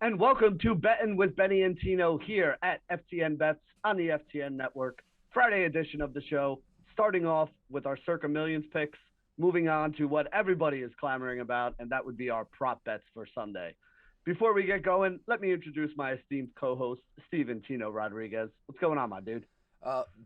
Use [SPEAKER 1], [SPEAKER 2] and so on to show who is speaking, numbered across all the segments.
[SPEAKER 1] And welcome to Betting with Benny and Tino here at FTN Bets on the FTN Network. Friday edition of the show, starting off with our Circa Millions picks, moving on to what everybody is clamoring about, and that would be our prop bets for Sunday. Before we get going, let me introduce my esteemed co-host, Steven Tino Rodriguez. What's going on, my dude?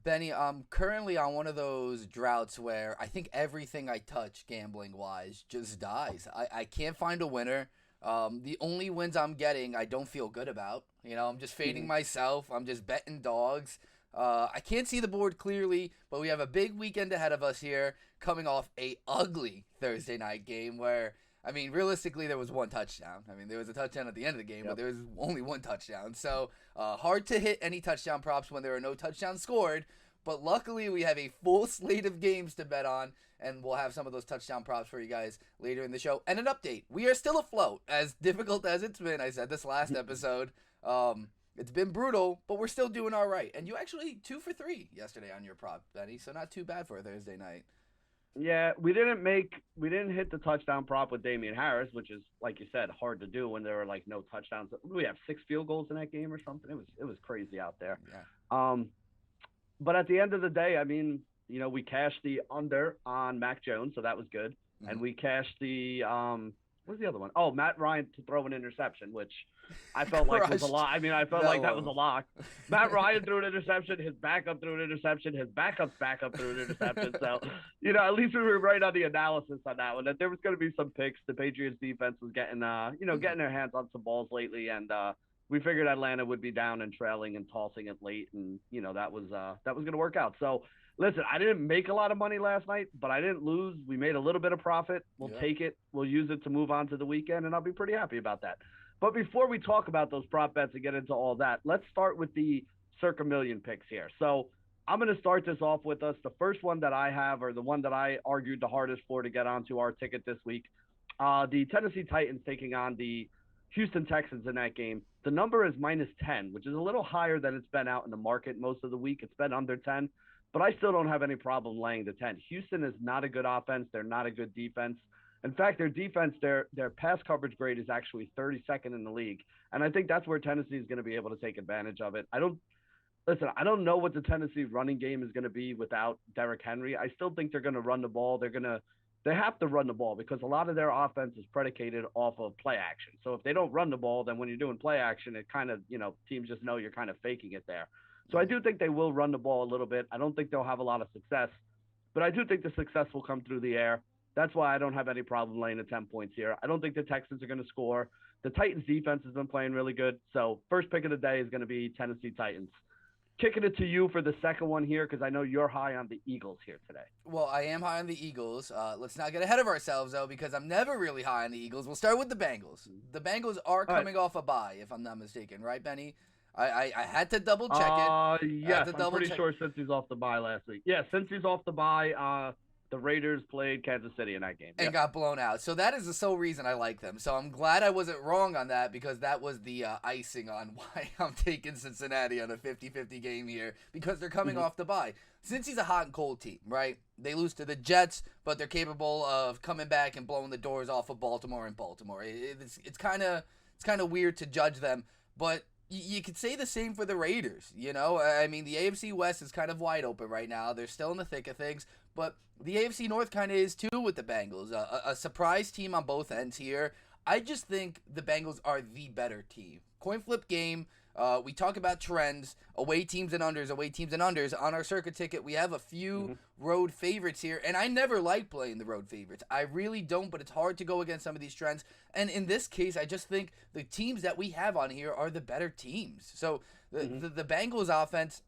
[SPEAKER 2] Benny, I'm currently on one of those droughts where I think everything I touch gambling-wise just dies. I can't find a winner. The only wins I'm getting, I don't feel good about. You know, I'm just fading myself. I'm just betting dogs. I can't see the board clearly, but we have a big weekend ahead of us here, coming off a ugly Thursday night game where, I mean, realistically, there was one touchdown. I mean, there was a touchdown at the end of the game, but there was only one touchdown. So, hard to hit any touchdown props when there are no touchdowns scored. But luckily, we have a full slate of games to bet on, and we'll have some of those touchdown props for you guys later in the show. And an update. We are still afloat, as difficult as it's been. I said this last episode. It's been brutal, but we're still doing all right. And you actually 2 for 3 yesterday on your prop, Benny, so not too bad for a Thursday night.
[SPEAKER 1] Yeah, we didn't hit the touchdown prop with Damian Harris, which is, like you said, hard to do when there were like no touchdowns. We have 6 field goals in that game or something. It was crazy out there.
[SPEAKER 2] Yeah.
[SPEAKER 1] But at the end of the day, I mean, you know, we cashed the under on Mac Jones, so that was good. Mm-hmm. And we cashed the what's the other one? Oh, Matt Ryan to throw an interception, which I felt like was a lot. I mean, I felt like that was a lock. Matt Ryan threw an interception. His backup threw an interception. His backup's backup threw an interception. So, you know, at least we were right on the analysis on that one. That there was going to be some picks. The Patriots defense was getting, getting their hands on some balls lately, and we figured Atlanta would be down and trailing and tossing it late, and you know that was going to work out. So, listen, I didn't make a lot of money last night, but I didn't lose. We made a little bit of profit. We'll take it. We'll use it to move on to the weekend, and I'll be pretty happy about that. But before we talk about those prop bets and get into all that, let's start with the Circa Million picks here. So I'm going to start this off with us. The first one that I have, or the one that I argued the hardest for to get onto our ticket this week, the Tennessee Titans taking on the Houston Texans in that game. The number is -10, which is a little higher than it's been out in the market most of the week. It's been under 10, but I still don't have any problem laying the 10. Houston is not a good offense. They're not a good defense. In fact, their defense, their pass coverage grade is actually 32nd in the league, and I think that's where Tennessee is going to be able to take advantage of it. I don't know what the Tennessee running game is going to be without Derrick Henry. I still think they're going to run the ball. They have to run the ball because a lot of their offense is predicated off of play action. So if they don't run the ball, then when you're doing play action, it kind of, teams just know you're kind of faking it there. So I do think they will run the ball a little bit. I don't think they'll have a lot of success, but I do think the success will come through the air. That's why I don't have any problem laying the 10 points here. I don't think the Texans are going to score. The Titans defense has been playing really good. So first pick of the day is going to be Tennessee Titans. Kicking it to you for the second one here because I know you're high on the Eagles here today.
[SPEAKER 2] Well, I am high on the Eagles. Let's not get ahead of ourselves, though, because I'm never really high on the Eagles. We'll start with the Bengals. The Bengals are coming off a bye, if I'm not mistaken, right, Benny? I had to double check it.
[SPEAKER 1] Yes, I'm pretty sure since he's off the bye last week. Yeah, since he's off the bye, the Raiders played Kansas City in that game.
[SPEAKER 2] And got blown out. So that is the sole reason I like them. So I'm glad I wasn't wrong on that because that was the icing on why I'm taking Cincinnati on a 50-50 game here because they're coming off the bye. Since he's a hot and cold team, right? They lose to the Jets, but they're capable of coming back and blowing the doors off of Baltimore in Baltimore. It's kind of weird to judge them, but you could say the same for the Raiders, you know? I mean, the AFC West is kind of wide open right now. They're still in the thick of things, but the AFC North kind of is too with the Bengals. A surprise team on both ends here. I just think the Bengals are the better team. Coin flip game. We talk about trends, away teams and unders. On our Circa ticket, we have a few road favorites here, and I never like playing the road favorites. I really don't, but it's hard to go against some of these trends. And in this case, I just think the teams that we have on here are the better teams. So the Bengals offense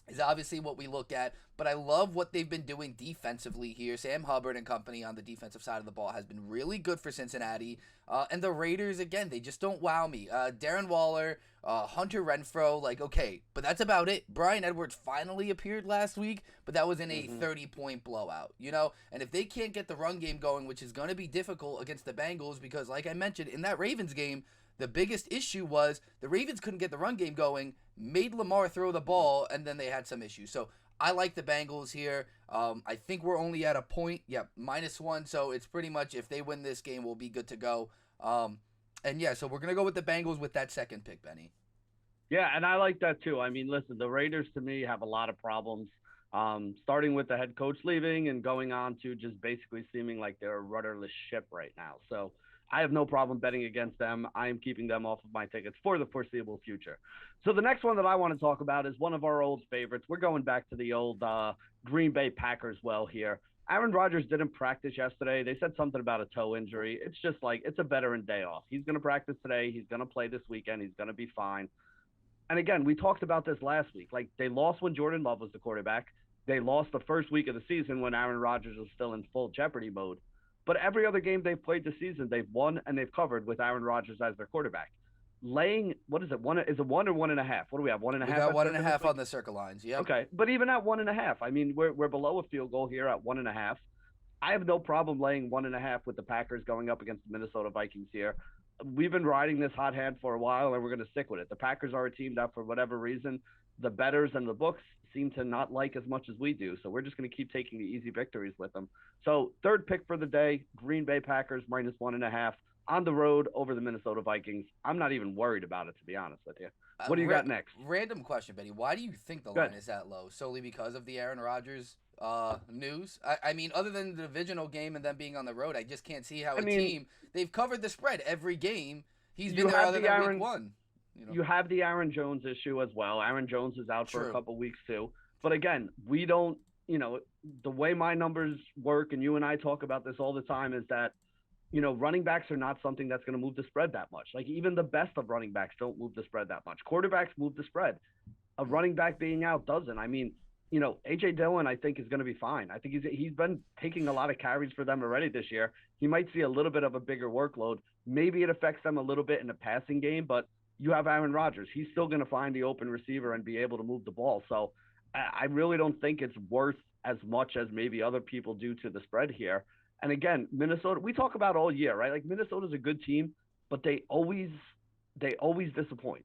[SPEAKER 2] is obviously what we look at, but I love what they've been doing defensively here. Sam Hubbard and company on the defensive side of the ball has been really good for Cincinnati. And the Raiders, again, they just don't wow me. Darren Waller, Hunter Renfrow, okay, but that's about it. Bryan Edwards finally appeared last week, but that was in a 30-point blowout, you know? And if they can't get the run game going, which is going to be difficult against the Bengals, because like I mentioned, in that Ravens game, the biggest issue was the Ravens couldn't get the run game going, made Lamar throw the ball, and then they had some issues. So I like the Bengals here. I think we're only at a point. Yeah, -1. So it's pretty much if they win this game, we'll be good to go. And yeah, so we're going to go with the Bengals with that second pick, Benny.
[SPEAKER 1] Yeah, and I like that too. I mean, listen, the Raiders to me have a lot of problems, starting with the head coach leaving and going on to just basically seeming like they're a rudderless ship right now. So I have no problem betting against them. I am keeping them off of my tickets for the foreseeable future. So the next one that I want to talk about is one of our old favorites. We're going back to the old Green Bay Packers well here. Aaron Rodgers didn't practice yesterday. They said something about a toe injury. It's just like it's a veteran day off. He's going to practice today. He's going to play this weekend. He's going to be fine. And again, we talked about this last week. Like, they lost when Jordan Love was the quarterback. They lost the first week of the season when Aaron Rodgers was still in full Jeopardy mode. But every other game they've played this season, they've won and they've covered with Aaron Rodgers as their quarterback. Laying, what is it? Is it 1 or 1.5? What do we have? 1.5?
[SPEAKER 2] We got 1.5 on the Circa lines. Yep.
[SPEAKER 1] Okay, but even at 1.5, I mean, we're below a field goal here at 1.5. I have no problem laying 1.5 with the Packers going up against the Minnesota Vikings here. We've been riding this hot hand for a while, and we're going to stick with it. The Packers are a team that, for whatever reason, the bettors and the books seem to not like as much as we do. So we're just going to keep taking the easy victories with them. So third pick for the day, Green Bay Packers -1.5 on the road over the Minnesota Vikings. I'm not even worried about it, to be honest with you. What do you got next?
[SPEAKER 2] Random question, Benny. Why do you think the line is that low? Solely because of the Aaron Rodgers news? I mean, other than the divisional game and them being on the road, I just can't see how team, they've covered the spread every game. He's been there other than week one.
[SPEAKER 1] You have the Aaron Jones issue as well. Aaron Jones is out for a couple weeks too. But again, we don't, the way my numbers work, and you and I talk about this all the time, is that, running backs are not something that's going to move the spread that much. Like, even the best of running backs don't move the spread that much. Quarterbacks move the spread. A running back being out doesn't. I mean, A.J. Dillon, I think, is going to be fine. I think he's been taking a lot of carries for them already this year. He might see a little bit of a bigger workload. Maybe it affects them a little bit in the passing game, but you have Aaron Rodgers. He's still going to find the open receiver and be able to move the ball. So I really don't think it's worth as much as maybe other people do to the spread here. And again, Minnesota, we talk about all year, right? Like, Minnesota's a good team, but they always disappoint.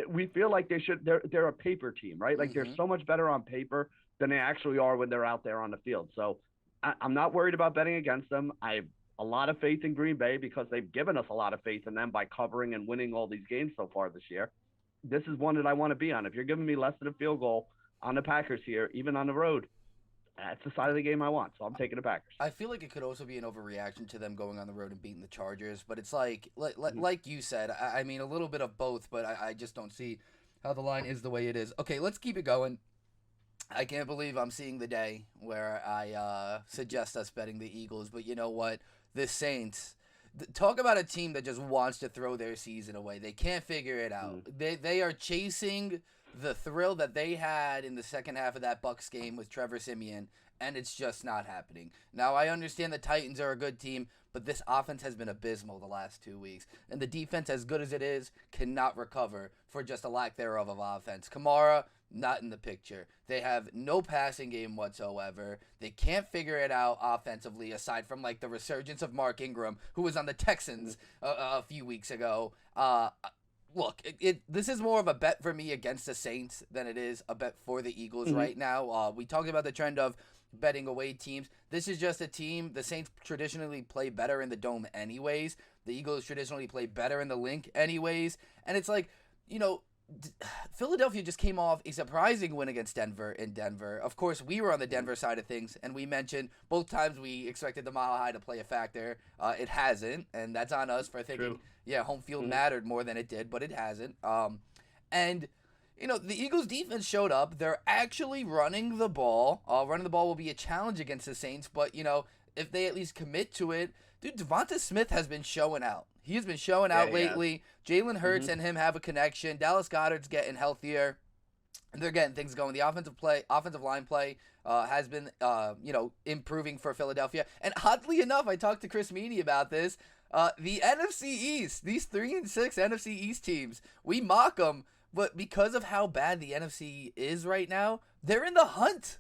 [SPEAKER 1] We feel like they're a paper team, right? Like, they're so much better on paper than they actually are when they're out there on the field. So I'm not worried about betting against them. I have a lot of faith in Green Bay because they've given us a lot of faith in them by covering and winning all these games so far this year. This is one that I want to be on. If you're giving me less than a field goal on the Packers here, even on the road, that's the side of the game I want, so I'm taking the Packers.
[SPEAKER 2] I feel like it could also be an overreaction to them going on the road and beating the Chargers, but it's like you said, I mean, a little bit of both, but I just don't see how the line is the way it is. Okay, let's keep it going. I can't believe I'm seeing the day where I suggest us betting the Eagles, but you know what? The Saints, talk about a team that just wants to throw their season away. They can't figure it out. They are chasing the thrill that they had in the second half of that Bucs game with Trevor Siemian, and it's just not happening. Now, I understand the Titans are a good team, but this offense has been abysmal the last 2 weeks, and the defense, as good as it is, cannot recover for just a lack thereof of offense. Kamara, not in the picture. They have no passing game whatsoever. They can't figure it out offensively, aside from like the resurgence of Mark Ingram, who was on the Texans a few weeks ago. Look, this is more of a bet for me against the Saints than it is a bet for the Eagles right now. We talked about the trend of betting away teams. This is just a team. The Saints traditionally play better in the Dome anyways. The Eagles traditionally play better in the Link anyways. And it's like, Philadelphia just came off a surprising win against Denver in Denver. Of course, we were on the Denver side of things, and we mentioned both times we expected the Mile High to play a factor. It hasn't, and that's on us for thinking, home field mattered more than it did, but it hasn't. And the Eagles defense showed up. They're actually running the ball. Running the ball will be a challenge against the Saints, but, if they at least commit to it, dude, Devonta Smith has been showing out. He has been showing out lately. Jalen Hurts and him have a connection. Dallas Goedert's getting healthier. And they're getting things going. The offensive line play has been, improving for Philadelphia. And oddly enough, I talked to Chris Meany about this. The NFC East, these 3-6 NFC East teams, we mock them, but because of how bad the NFC is right now, they're in the hunt.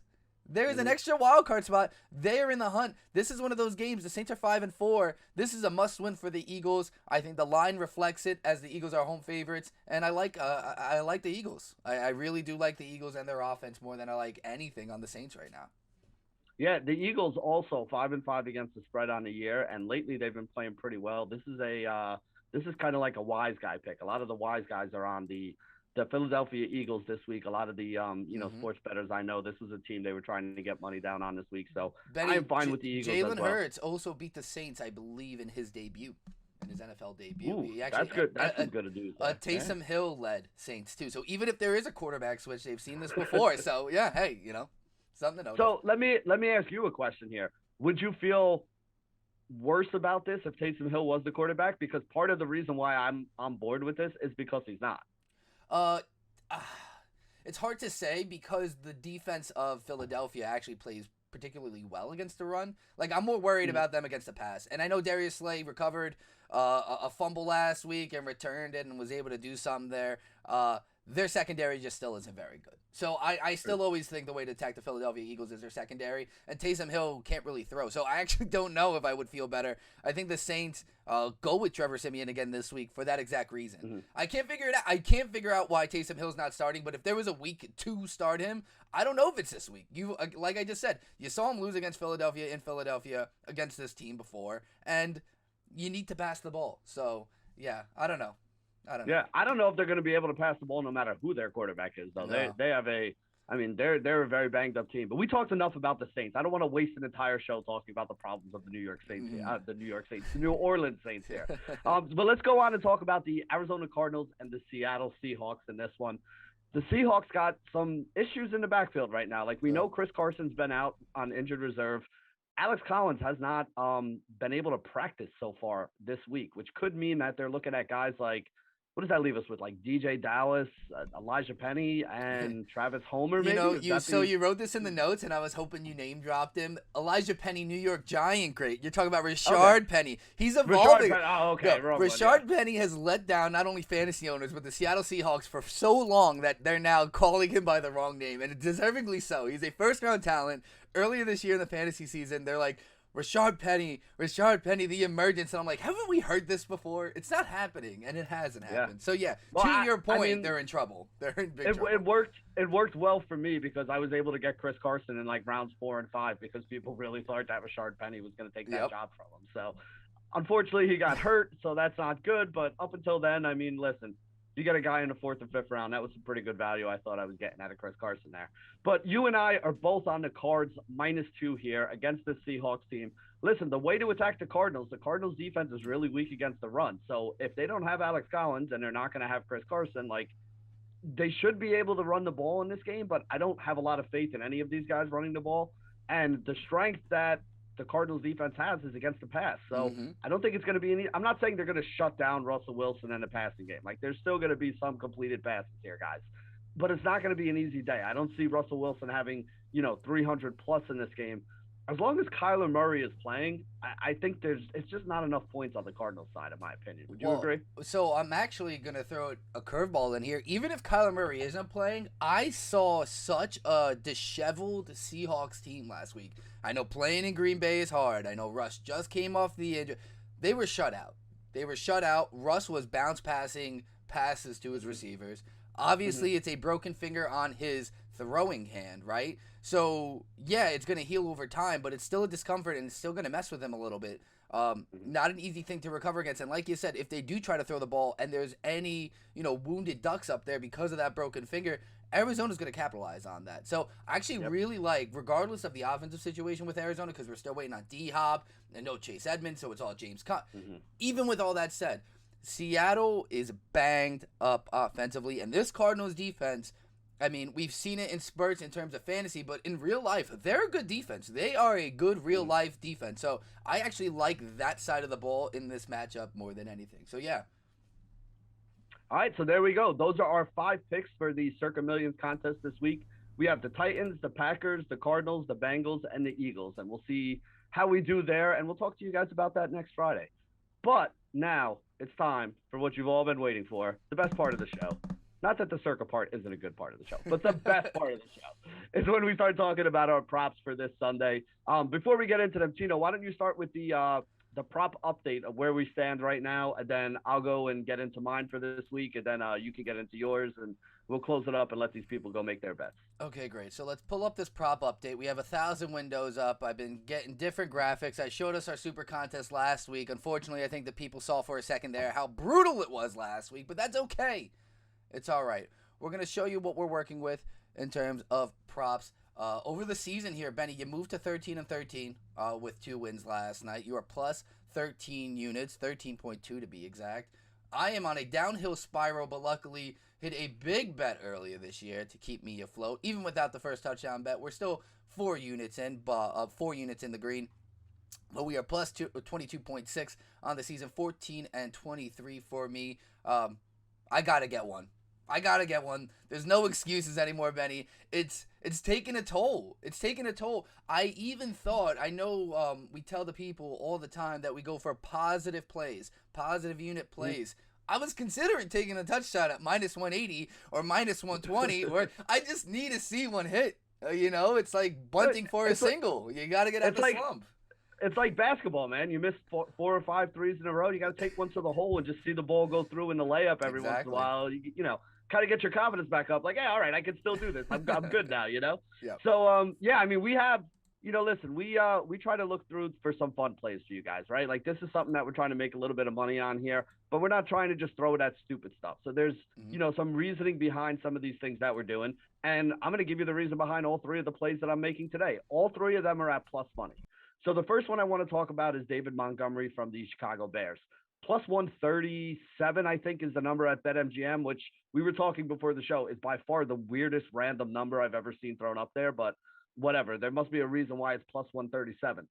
[SPEAKER 2] There's an extra wild card spot. They're in the hunt. This is one of those games. The Saints are 5-4. This is a must-win for the Eagles. I think the line reflects it, as the Eagles are home favorites, and I like the Eagles. I really do like the Eagles and their offense more than I like anything on the Saints right now.
[SPEAKER 1] Yeah, the Eagles also 5-5 against the spread on the year, and lately they've been playing pretty well. This is kind of like a wise guy pick. A lot of the wise guys are on the Philadelphia Eagles this week. A lot of the sports bettors I know, this was a team they were trying to get money down on this week. So
[SPEAKER 2] Benny,
[SPEAKER 1] I'm fine with the Eagles.
[SPEAKER 2] Jalen Hurts also beat the Saints, I believe, in his debut. In his NFL debut.
[SPEAKER 1] Ooh, that's good. That's some good news.
[SPEAKER 2] Taysom Hill led Saints too. So even if there is a quarterback switch, they've seen this before. So yeah, hey, something to know.
[SPEAKER 1] So let me ask you a question here. Would you feel worse about this if Taysom Hill was the quarterback? Because part of the reason why I'm on board with this is because he's not.
[SPEAKER 2] It's hard to say because the defense of Philadelphia actually plays particularly well against the run. Like, I'm more worried about them against the pass. And I know Darius Slay recovered a fumble last week and returned it and was able to do something there. Their secondary just still isn't very good. So I still always think the way to attack the Philadelphia Eagles is their secondary, and Taysom Hill can't really throw. So I actually don't know if I would feel better. I think the Saints go with Trevor Siemian again this week for that exact reason. Mm-hmm. I can't figure it out. I can't figure out why Taysom Hill's not starting, but if there was a week to start him, I don't know if it's this week. Like I just said, you saw him lose against Philadelphia in Philadelphia against this team before, and you need to pass the ball. So, yeah, I don't know.
[SPEAKER 1] Yeah, I don't know if they're going to be able to pass the ball no matter who their quarterback is, though. No. They have they're a very banged up team. But we talked enough about the Saints. I don't want to waste an entire show talking about the problems of the New York Saints, the New Orleans Saints here. But let's go on and talk about the Arizona Cardinals and the Seattle Seahawks in this one. The Seahawks got some issues in the backfield right now. Like, we know Chris Carson's been out on injured reserve. Alex Collins has not been able to practice so far this week, which could mean that they're looking at guys like, what does that leave us with? Like DJ Dallas, Elijah Penny, and Travis Homer, maybe?
[SPEAKER 2] You wrote this in the notes, and I was hoping you name dropped him. Elijah Penny, New York Giant great. You're talking about Ricciardi Penny. He's evolving. Ricciardi Penny has let down not only fantasy owners, but the Seattle Seahawks for so long that they're now calling him by the wrong name, and deservingly so. He's a first-round talent. Earlier this year in the fantasy season, they're like, Ricciardi Penny, the emergence. And I'm like, haven't we heard this before? It's not happening, and it hasn't happened. So, yeah, to your point, they're in trouble. They're in big trouble.
[SPEAKER 1] It worked well for me because I was able to get Chris Carson in, like, rounds 4 and 5 because people really thought that Ricciardi Penny was going to take that job from him. So, unfortunately, he got hurt, so that's not good. But up until then, I mean, listen, you got a guy in the 4th and 5th round. That was some pretty good value I thought I was getting out of Chris Carson there. But you and I are both on the Cards -2 here against the Seahawks team. Listen, the way to attack the Cardinals defense is really weak against the run. So if they don't have Alex Collins and they're not going to have Chris Carson, like, they should be able to run the ball in this game, but I don't have a lot of faith in any of these guys running the ball. And the strength that the Cardinals defense has is against the pass. So I don't think it's going to be I'm not saying they're going to shut down Russell Wilson in the passing game. Like, there's still going to be some completed passes here, guys. But it's not going to be an easy day. I don't see Russell Wilson having, 300 plus in this game. As long as Kyler Murray is playing, I think it's just not enough points on the Cardinals side, in my opinion. Would you agree?
[SPEAKER 2] So I'm actually going to throw a curveball in here. Even if Kyler Murray isn't playing, I saw such a disheveled Seahawks team last week. I know playing in Green Bay is hard. I know Russ just came off the injury. They were shut out. Russ was bounce passing passes to his receivers. Obviously, it's a broken finger on his throwing hand, right? So, yeah, it's going to heal over time, but it's still a discomfort, and it's still going to mess with him a little bit. Not an easy thing to recover against. And like you said, if they do try to throw the ball and there's any, wounded ducks up there because of that broken finger, Arizona's going to capitalize on that. So I actually really like, regardless of the offensive situation with Arizona, because we're still waiting on D-Hop and no Chase Edmonds, so it's all James Conner. Even with all that said, Seattle is banged up offensively, and this Cardinals defense, I mean, we've seen it in spurts in terms of fantasy, but in real life, they're a good defense. They are a good real-life defense. So I actually like that side of the ball in this matchup more than anything. So, yeah.
[SPEAKER 1] All right, so there we go. Those are our 5 picks for the Circa Millions contest this week. We have the Titans, the Packers, the Cardinals, the Bengals, and the Eagles. And we'll see how we do there, and we'll talk to you guys about that next Friday. But now it's time for what you've all been waiting for, the best part of the show, Not that the Circa part isn't a good part of the show, but the best part of the show is when we start talking about our props for this Sunday. Before we get into them, Tino, why don't you start with the prop update of where we stand right now, and then I'll go and get into mine for this week, and then you can get into yours, and we'll close it up and let these people go make their bets.
[SPEAKER 2] Okay, great. So let's pull up this prop update. We have 1,000 windows up. I've been getting different graphics. I showed us our super contest last week. Unfortunately, I think the people saw for a second there how brutal it was last week, but that's okay. It's all right. We're going to show you what we're working with in terms of props. Over the season here, Benny, you moved to 13-13 with 2 wins last night. You are plus 13 units, 13.2 to be exact. I am on a downhill spiral, but luckily hit a big bet earlier this year to keep me afloat. Even without the first touchdown bet, we're still 4 units in the green. But we are plus 22.6 on the season, 14-23 for me. I got to get one. There's no excuses anymore, Benny. It's taking a toll. I even thought, I know we tell the people all the time that we go for positive plays, positive unit plays. I was considering taking a touchdown at minus 180 or minus 120, or I just need to see one hit. It's like bunting for a single. You got to get out the slump.
[SPEAKER 1] It's like basketball, man. You miss 4 or 5 threes in a row. You got to take one to the hole and just see the ball go through in the layup every once in a while. Kind of get your confidence back up. Like, hey, all right, I can still do this. I'm good now, Yeah. So, I mean, we have, listen, we try to look through for some fun plays for you guys, right? Like, this is something that we're trying to make a little bit of money on here, but we're not trying to just throw it at stupid stuff. So there's, some reasoning behind some of these things that we're doing. And I'm going to give you the reason behind all 3 of the plays that I'm making today. All 3 of them are at plus money. So the first one I want to talk about is David Montgomery from the Chicago Bears. Plus 137, I think, is the number at BetMGM, which we were talking before the show is by far the weirdest random number I've ever seen thrown up there. But whatever, there must be a reason why it's plus 137.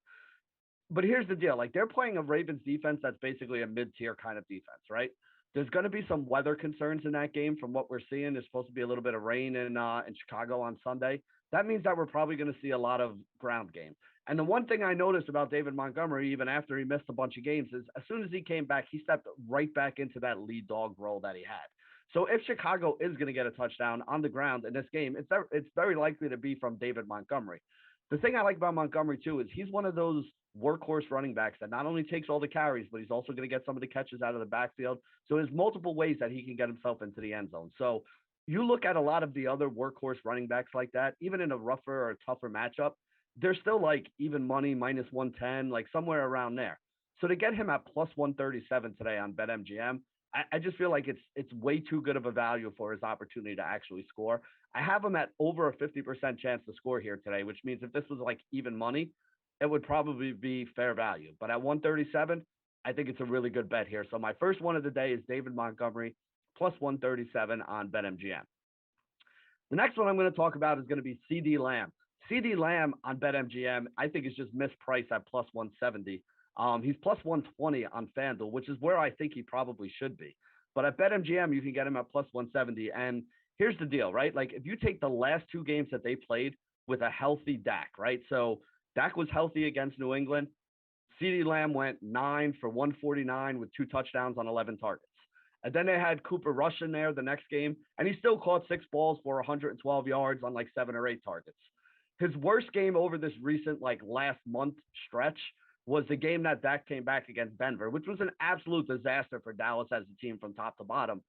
[SPEAKER 1] But here's the deal. Like, they're playing a Ravens defense that's basically a mid-tier kind of defense, right? There's going to be some weather concerns in that game from what we're seeing. There's supposed to be a little bit of rain in Chicago on Sunday. That means that we're probably going to see a lot of ground game. And the one thing I noticed about David Montgomery, even after he missed a bunch of games, is as soon as he came back, he stepped right back into that lead dog role that he had. So if Chicago is going to get a touchdown on the ground in this game, it's very likely to be from David Montgomery. The thing I like about Montgomery, too, is he's one of those workhorse running backs that not only takes all the carries, but he's also going to get some of the catches out of the backfield. So there's multiple ways that he can get himself into the end zone. So you look at a lot of the other workhorse running backs like that, even in a rougher or tougher matchup, they're still like even money, minus 110, like somewhere around there. So to get him at plus 137 today on BetMGM, I just feel like it's way too good of a value for his opportunity to actually score. I have him at over a 50% chance to score here today, which means if this was like even money, it would probably be fair value. But at 137, I think it's a really good bet here. So my first one of the day is David Montgomery, plus 137 on BetMGM. The next one I'm going to talk about is going to be CD Lamb. CD Lamb on BetMGM, I think is just mispriced at plus 170. He's plus 120 on FanDuel, which is where I think he probably should be. But at BetMGM, you can get him at plus 170. And here's the deal, right? Like, if you take the last 2 games that they played with a healthy Dak, right? So Dak was healthy against New England. CD Lamb went 9 for 149 with 2 touchdowns on 11 targets. And then they had Cooper Rush in there the next game, and he still caught 6 balls for 112 yards on like 7 or 8 targets. His worst game over this recent, like, last month stretch was the game that Dak came back against Denver, which was an absolute disaster for Dallas as a team from top to bottom.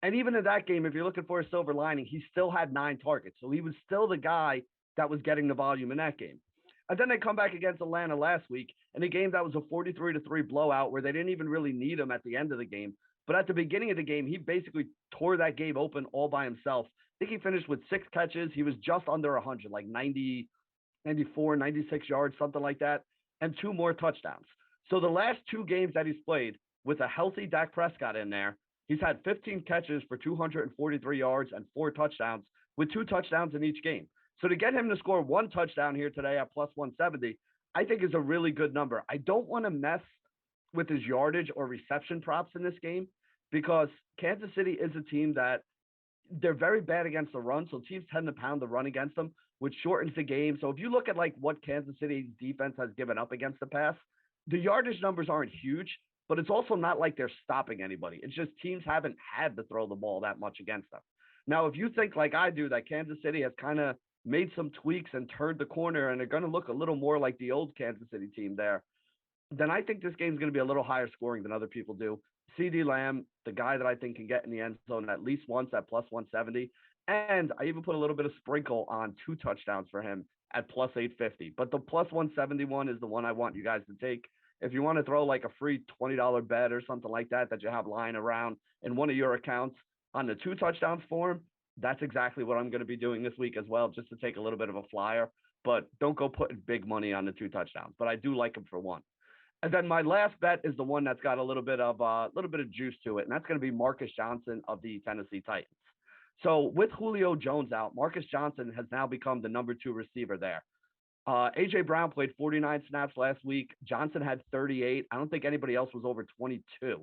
[SPEAKER 1] And even in that game, if you're looking for a silver lining, he still had 9 targets. So he was still the guy that was getting the volume in that game. And then they come back against Atlanta last week in a game that was a 43-3 blowout where they didn't even really need him at the end of the game. But at the beginning of the game, he basically tore that game open all by himself. I think he finished with 6 catches. He was just under 100, like 90, 94, 96 yards, something like that, and 2 more touchdowns. So the last 2 games that he's played with a healthy Dak Prescott in there, he's had 15 catches for 243 yards and 4 touchdowns, with 2 touchdowns in each game. So to get him to score 1 touchdown here today at plus 170, I think is a really good number. I don't want to mess with his yardage or reception props in this game because Kansas City is a team that they're very bad against the run. So teams tend to pound the run against them, which shortens the game. So if you look at like what Kansas City's defense has given up against the pass, the yardage numbers aren't huge, but it's also not like they're stopping anybody. It's just teams haven't had to throw the ball that much against them. Now, if you think like I do that Kansas City has kind of made some tweaks and turned the corner and they're going to look a little more like the old Kansas City team there, then I think this game's going to be a little higher scoring than other people do. CD Lamb, the guy that I think can get in the end zone at least once at plus 170. And I even put a little bit of sprinkle on 2 touchdowns for him at plus 850. But the plus 171 is the one I want you guys to take. If you want to throw like a free $20 bet or something like that that you have lying around in one of your accounts on the 2 touchdowns for him, that's exactly what I'm going to be doing this week as well, just to take a little bit of a flyer. But don't go putting big money on the 2 touchdowns. But I do like him for 1. And then my last bet is the one that's got a little bit of juice to it, and that's going to be Marcus Johnson of the Tennessee Titans. So with Julio Jones out, Marcus Johnson has now become the number 2 receiver there. A.J. Brown played 49 snaps last week. Johnson had 38. I don't think anybody else was over 22.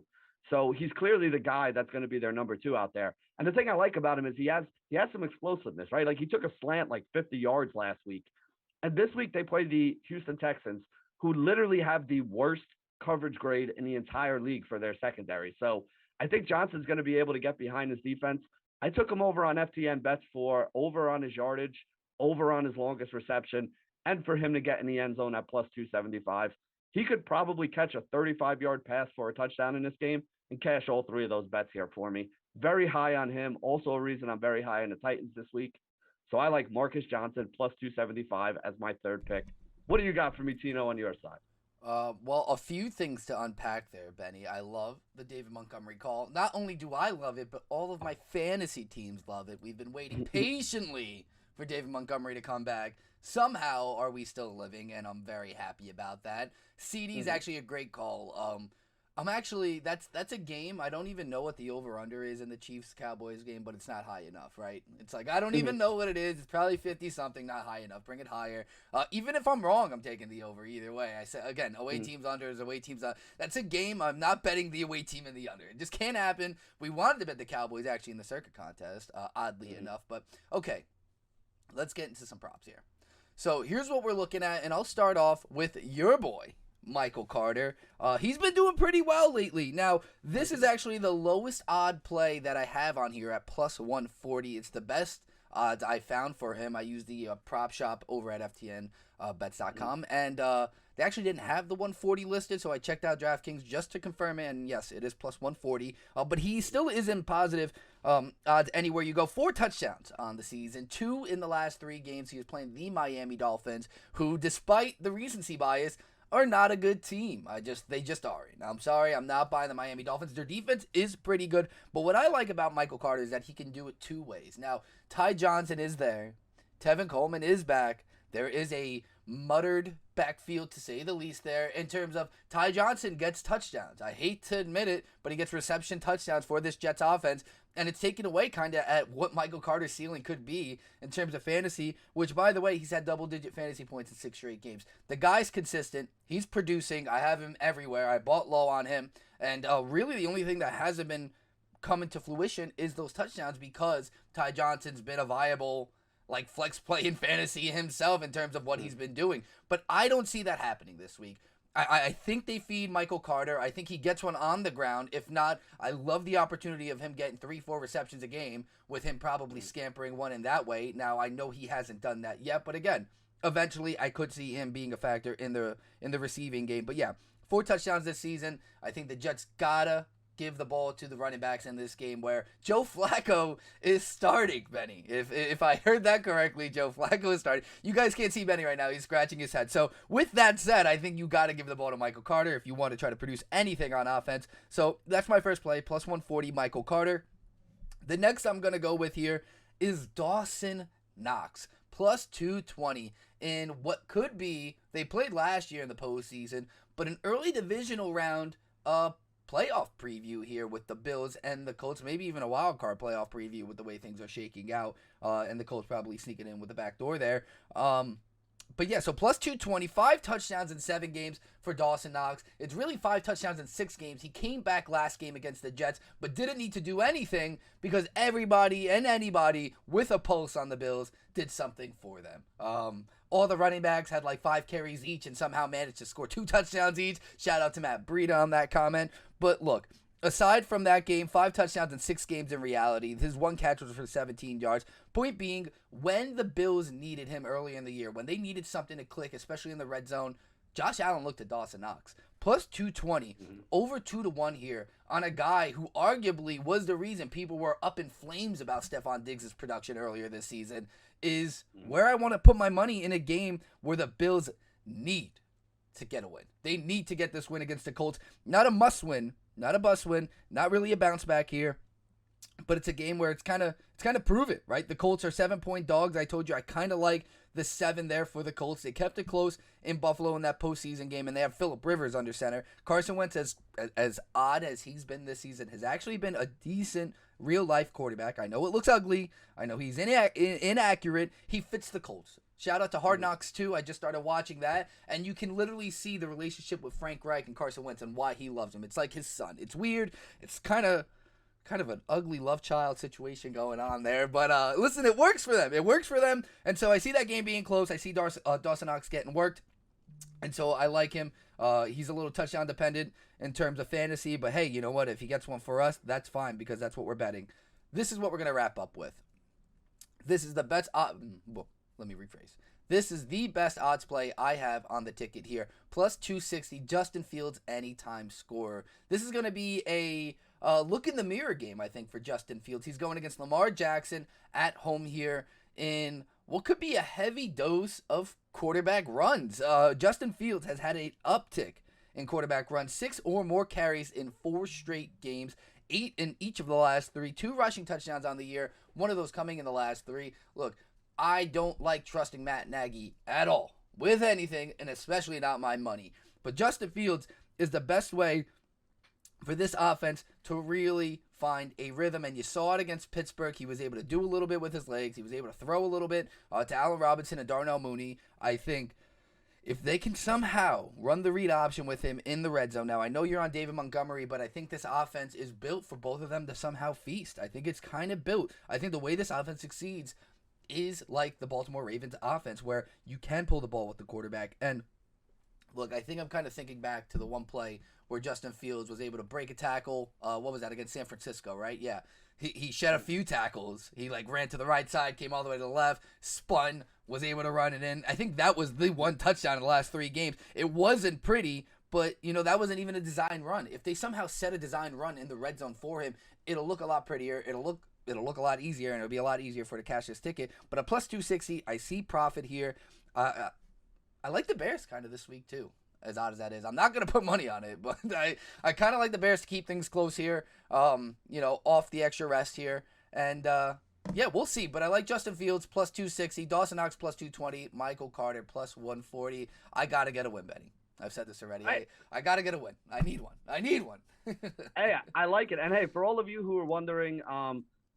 [SPEAKER 1] So he's clearly the guy that's going to be their number 2 out there. And the thing I like about him is he has some explosiveness, right? Like he took a slant like 50 yards last week. And this week they played the Houston Texans, who literally have the worst coverage grade in the entire league for their secondary. So I think Johnson's going to be able to get behind his defense. I took him over on FTN bets for over on his yardage, over on his longest reception, and for him to get in the end zone at plus 275. He could probably catch a 35-yard pass for a touchdown in this game and cash all 3 of those bets here for me. Very high on him. Also a reason I'm very high on the Titans this week. So I like Marcus Johnson plus 275 as my 3rd pick. What do you got for me, Tino, on your side?
[SPEAKER 2] Well, a few things to unpack there, Benny. I love the David Montgomery call. Not only do I love it, but all of my fantasy teams love it. We've been waiting patiently for David Montgomery to come back. Somehow are we still living, and I'm very happy about that. CD's actually a great call. I'm actually that's a game. I don't even know what the over-under is in the Chiefs-Cowboys game, but it's not high enough, right? It's like I don't even know what it is. It's probably 50-something, not high enough. Bring it higher. Even if I'm wrong, I'm taking the over either way. I said, again, away teams under is away teams under. That's a game. I'm not betting the away team in the under. It just can't happen. We wanted to bet the Cowboys actually in the Circa contest, oddly enough. But, okay, let's get into some props here. So here's what we're looking at, and I'll start off with your boy, Michael Carter. He's been doing pretty well lately. Now, this is actually the lowest odd play that I have on here at plus 140. It's the best odds I found for him. I used the prop shop over at FTNbets.com, and they actually didn't have the 140 listed, so I checked out DraftKings just to confirm it, and yes, it is plus 140. But he still is in positive odds anywhere you go. 4 touchdowns on the season, 2 in the last 3 games. He is playing the Miami Dolphins, who, despite the recency bias, are not a good team. They just aren't. Now, I'm sorry, I'm not buying the Miami Dolphins. Their defense is pretty good, but what I like about Michael Carter is that he can do it 2 ways. Now, Ty Johnson is there. Tevin Coleman is back. There is a muttered backfield, to say the least, there in terms of Ty Johnson gets touchdowns. I hate to admit it, but he gets reception touchdowns for this Jets offense, and it's taken away kind of at what Michael Carter's ceiling could be in terms of fantasy, which, by the way, he's had double-digit fantasy points in 6 straight games. The guy's consistent. He's producing. I have him everywhere. I bought low on him, and really the only thing that hasn't been coming to fruition is those touchdowns because Ty Johnson's been a viable flex play in fantasy himself in terms of what he's been doing. But I don't see that happening this week. I think they feed Michael Carter. I think he gets one on the ground. If not, I love the opportunity of him getting 3-4 receptions a game with him probably scampering one in that way. Now, I know he hasn't done that yet, but again, eventually I could see him being a factor in the receiving game. But yeah, 4 touchdowns this season. I think the Jets gotta give the ball to the running backs in this game where Joe Flacco is starting, Benny. If I heard that correctly, Joe Flacco is starting. You guys can't see Benny right now. He's scratching his head. So with that said, I think you got to give the ball to Michael Carter if you want to try to produce anything on offense. So that's my first play, plus 140, Michael Carter. The next I'm going to go with here is Dawson Knox, plus 220 in what could be, they played last year in the postseason, but an early divisional round playoff preview here with the Bills and the Colts, maybe even a wild card playoff preview with the way things are shaking out, and the Colts probably sneaking in with the back door there. But yeah, so plus 220, 5 touchdowns in 7 games for Dawson Knox. It's really 5 touchdowns in 6 games. He came back last game against the Jets, but didn't need to do anything because everybody and anybody with a pulse on the Bills did something for them. All the running backs had 5 carries each and somehow managed to score 2 touchdowns each. Shout out to Matt Breida on that comment. But look, aside from that game, 5 touchdowns in 6 games in reality. His one catch was for 17 yards. Point being, when the Bills needed him early in the year, when they needed something to click, especially in the red zone, Josh Allen looked at Dawson Knox. Plus 220, over 2-1 here on a guy who arguably was the reason people were up in flames about Stephon Diggs' production earlier this season, is where I want to put my money in a game where the Bills need to get a win. They need to get this win against the Colts. Not a must win, not a bust win, not really a bounce back here, but it's a game where it's kind of proven, right? The Colts are 7-point dogs. I told you I kind of like the 7 there for the Colts. They kept it close in Buffalo in that postseason game, and they have Phillip Rivers under center. Carson Wentz, as odd as he's been this season, has actually been a decent real-life quarterback. I know it looks ugly. I know he's inaccurate. He fits the Colts. Shout out to Hard Knocks 2. I just started watching that, and you can literally see the relationship with Frank Reich and Carson Wentz and why he loves him. It's like his son. It's weird. It's kind of an ugly love child situation going on there. But listen, it works for them. It works for them. And so I see that game being close. I see Dawson Knox getting worked. And so I like him. He's a little touchdown dependent in terms of fantasy. But hey, you know what? If he gets one for us, that's fine because that's what we're betting. This is what we're going to wrap up with. This is the best. Well, let me rephrase. This is the best odds play I have on the ticket here. Plus 260, Justin Fields anytime scorer. This is going to be a look in the mirror game, I think, for Justin Fields. He's going against Lamar Jackson at home here in what could be a heavy dose of quarterback runs. Justin Fields has had an uptick in quarterback runs, 6 or more carries in 4 straight games, 8 in each of the last 3, 2 rushing touchdowns on the year, one of those coming in the last 3. Look, I don't like trusting Matt Nagy at all with anything, and especially not my money. But Justin Fields is the best way for this offense to really find a rhythm, and you saw it against Pittsburgh. He was able to do a little bit with his legs. He was able to throw a little bit to Allen Robinson and Darnell Mooney. I think if they can somehow run the read option with him in the red zone. Now, I know you're on David Montgomery, but I think this offense is built for both of them to somehow feast. I think it's kind of built. I think the way this offense succeeds is like the Baltimore Ravens offense, where you can pull the ball with the quarterback. And look, I think I'm kind of thinking back to the one play where Justin Fields was able to break a tackle. What was that, against San Francisco, right? Yeah. He shed a few tackles. He ran to the right side, came all the way to the left, spun, was able to run it in. I think that was the one touchdown in the last 3 games. It wasn't pretty, but that wasn't even a design run. If they somehow set a design run in the red zone for him, it'll look a lot prettier. It'll look a lot easier, and it'll be a lot easier for to cash this ticket. But a plus 260, I see profit here. I like the Bears kind of this week too, as odd as that is. I'm not going to put money on it, but I kind of like the Bears to keep things close here, off the extra rest here. And, yeah, we'll see. But I like Justin Fields plus 260, Dawson Knox plus 220, Michael Carter plus 140. I got to get a win, Benny. I've said this already. I got to get a win. I need one.
[SPEAKER 1] Hey, I like it. And, hey, for all of you who are wondering,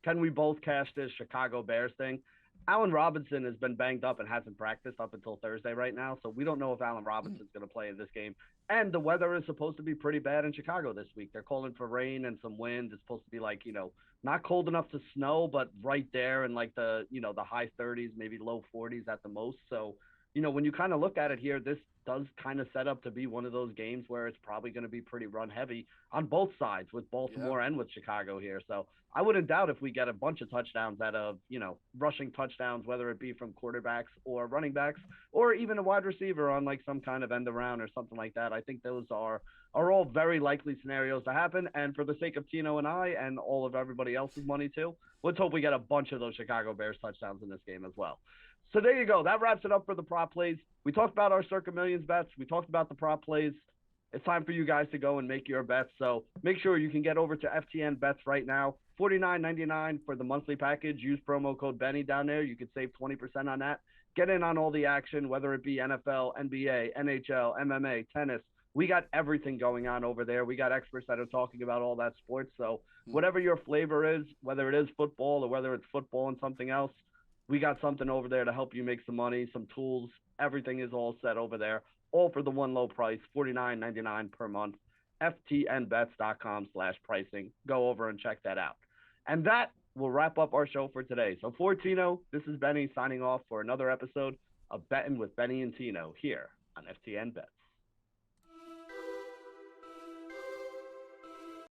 [SPEAKER 1] can we both cash this Chicago Bears thing? Allen Robinson has been banged up and hasn't practiced up until Thursday right now, so we don't know if Allen Robinson's going to play in this game. And the weather is supposed to be pretty bad in Chicago this week. They're calling for rain and some wind. It's supposed to be not cold enough to snow, but right there in the high 30s, maybe low 40s at the most. So, when you kind of look at it here, this does kind of set up to be one of those games where it's probably going to be pretty run heavy on both sides with Baltimore and with Chicago here. So I wouldn't doubt if we get a bunch of touchdowns out of, rushing touchdowns, whether it be from quarterbacks or running backs or even a wide receiver on some kind of end around or something like that. I think those are all very likely scenarios to happen. And for the sake of Tino and I and all of everybody else's money too, let's hope we get a bunch of those Chicago Bears touchdowns in this game as well. So there you go. That wraps it up for the prop plays. We talked about our Circa Millions bets. We talked about the prop plays. It's time for you guys to go and make your bets. So make sure you can get over to FTN Bets right now. $49.99 for the monthly package. Use promo code Benny down there. You could save 20% on that. Get in on all the action, whether it be NFL, NBA, NHL, MMA, tennis. We got everything going on over there. We got experts that are talking about all that sports. So whatever your flavor is, whether it is football or whether it's football and something else, we got something over there to help you make some money, some tools. Everything is all set over there, all for the one low price, $49.99 per month. FTNbets.com/pricing. Go over and check that out. And that will wrap up our show for today. So for Tino, this is Benny signing off for another episode of Betting with Benny and Tino here on FTN Bets.